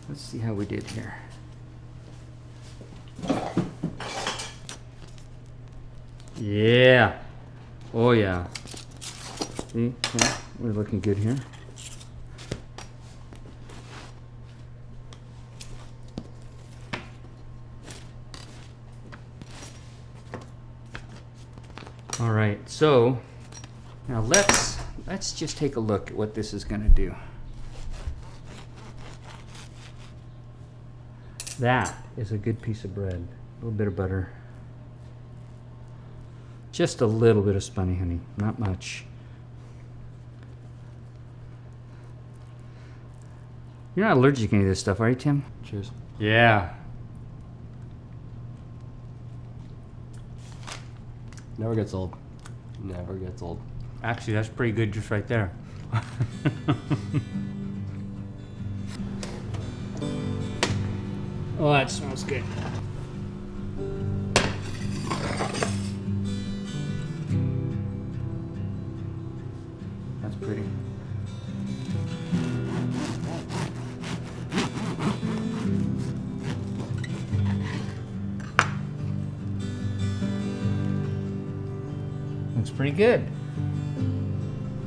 Let's see how we did here. Yeah. Oh yeah. See? Yeah, we're looking good here. All right, so now let's just take a look at what this is going to do. That is a good piece of bread. A little bit of butter. Just a little bit of spunny honey, not much. You're not allergic to any of this stuff, are you, Tim? Cheers. Yeah. Never gets old. Never gets old. Actually, that's pretty good just right there. Oh, that smells good. That's pretty. Looks pretty good.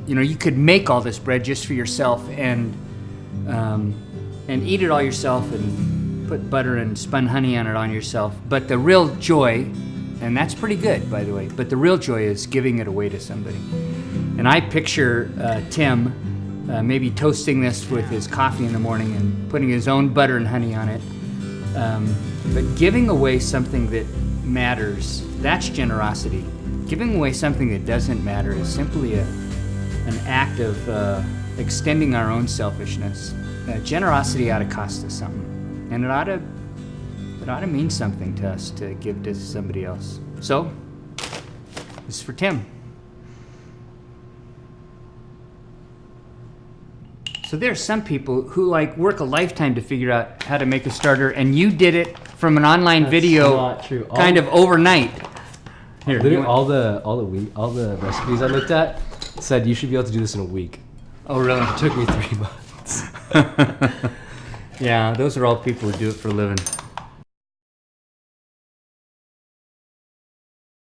You know, you could make all this bread just for yourself and eat it all yourself and put butter and spun honey on it on yourself. But the real joy, and that's pretty good, by the way, but the real joy is giving it away to somebody. And I picture Tim maybe toasting this with his coffee in the morning and putting his own butter and honey on it. But giving away something that matters, that's generosity. Giving away something that doesn't matter is simply an act of extending our own selfishness. Generosity ought to cost us something, and it ought to mean something to us to give to somebody else. So, this is for Tim. So there's some people who work a lifetime to figure out how to make a starter, and you did it from an online video, not true. kind of overnight. Here, Literally, all the recipes I looked at said you should be able to do this in a week. Oh, really? It took me 3 months. Yeah, those are all people who do it for a living.